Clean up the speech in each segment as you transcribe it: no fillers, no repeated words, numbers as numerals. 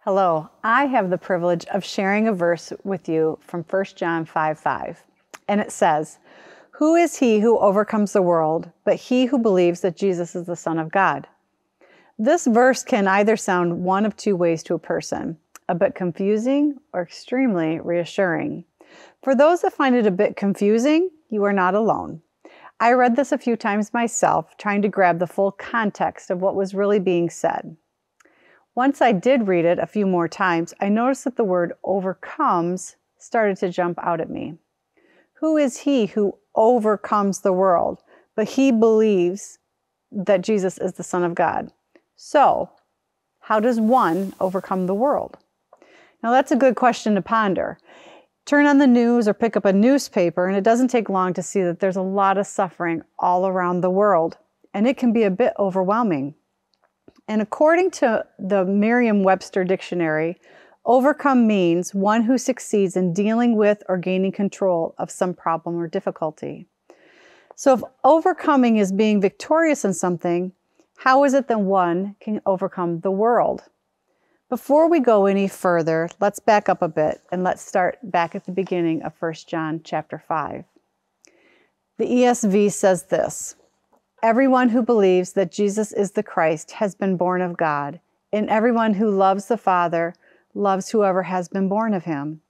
Hello, I have the privilege of sharing a verse with you from 1 John 5:5. And it says, "Who is he who overcomes the world, but he who believes that Jesus is the Son of God?" This verse can either sound one of two ways to a person, a bit confusing or extremely reassuring. For those that find it a bit confusing, you are not alone. I read this a few times myself, trying to grab the full context of what was really being said. Once I did read it a few more times, I noticed that the word overcomes started to jump out at me. Who is he who overcomes the world, but he believes that Jesus is the Son of God? So, how does one overcome the world? Now that's a good question to ponder. Turn on the news or pick up a newspaper, and it doesn't take long to see that there's a lot of suffering all around the world, and it can be a bit overwhelming. And according to the Merriam-Webster dictionary, overcome means one who succeeds in dealing with or gaining control of some problem or difficulty. So if overcoming is being victorious in something, how is it that one can overcome the world? Before we go any further, let's back up a bit and let's start back at the beginning of 1 John chapter 5. The ESV says this: "Everyone who believes that Jesus is the Christ has been born of God, and everyone who loves the Father loves whoever has been born of him.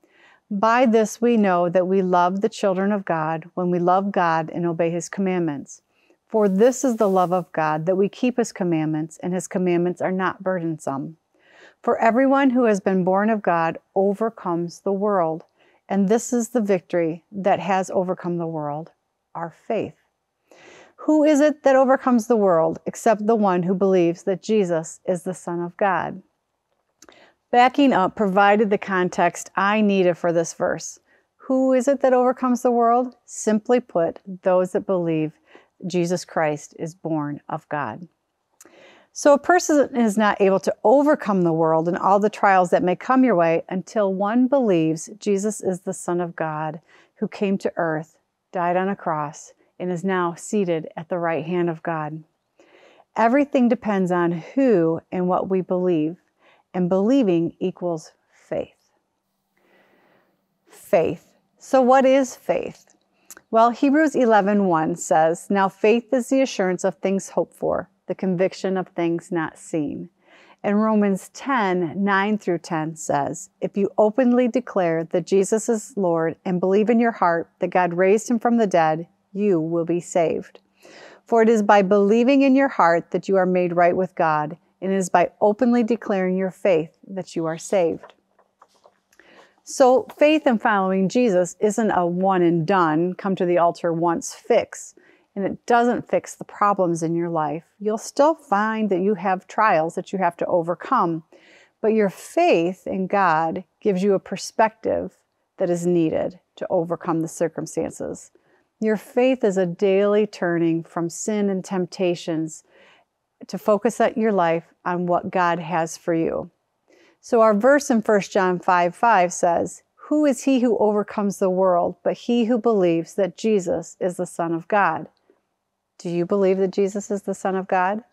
By this we know that we love the children of God when we love God and obey his commandments. For this is the love of God, that we keep his commandments, and his commandments are not burdensome. For everyone who has been born of God overcomes the world, and this is the victory that has overcome the world, our faith. Who is it that overcomes the world except the one who believes that Jesus is the Son of God?" Backing up provided the context I needed for this verse. Who is it that overcomes the world? Simply put, those that believe Jesus Christ is born of God. So a person is not able to overcome the world and all the trials that may come your way until one believes Jesus is the Son of God who came to earth, died on a cross, and is now seated at the right hand of God. Everything depends on who and what we believe, and believing equals faith. Faith. So what is faith? Well, Hebrews 11:1 says, "Now faith is the assurance of things hoped for, the conviction of things not seen." And Romans 10:9-10 says, "If you openly declare that Jesus is Lord and believe in your heart that God raised him from the dead, you will be saved. For it is by believing in your heart that you are made right with God, and it is by openly declaring your faith that you are saved." So faith in following Jesus isn't a one and done, come to the altar once fix, and it doesn't fix the problems in your life. You'll still find that you have trials that you have to overcome, but your faith in God gives you a perspective that is needed to overcome the circumstances. Your faith is a daily turning from sin and temptations to focus your life on what God has for you. So our verse in 1 John 5:5 says, "Who is he who overcomes the world, but he who believes that Jesus is the Son of God?" Do you believe that Jesus is the Son of God?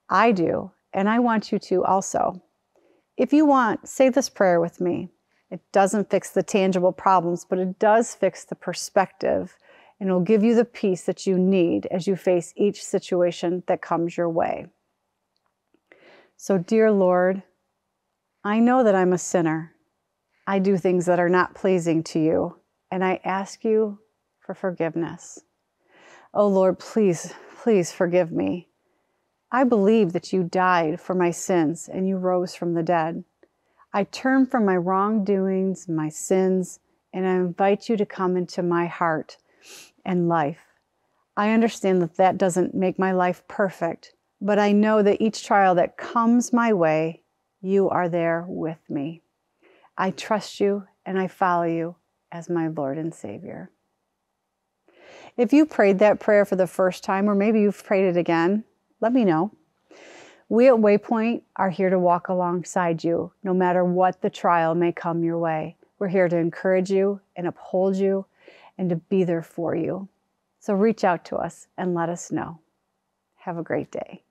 I do, and I want you to also. If you want, say this prayer with me. It doesn't fix the tangible problems, but it does fix the perspective, and it will give you the peace that you need as you face each situation that comes your way. So, dear Lord, I know that I'm a sinner. I do things that are not pleasing to you, and I ask you for forgiveness. Oh Lord, please, please forgive me. I believe that you died for my sins and you rose from the dead. I turn from my wrongdoings, my sins, and I invite you to come into my heart and life. I understand that that doesn't make my life perfect, but I know that each trial that comes my way, you are there with me. I trust you and I follow you as my Lord and Savior. If you prayed that prayer for the first time, or maybe you've prayed it again, let me know. We at Waypoint are here to walk alongside you, no matter what the trial may come your way. We're here to encourage you and uphold you and to be there for you. So reach out to us and let us know. Have a great day.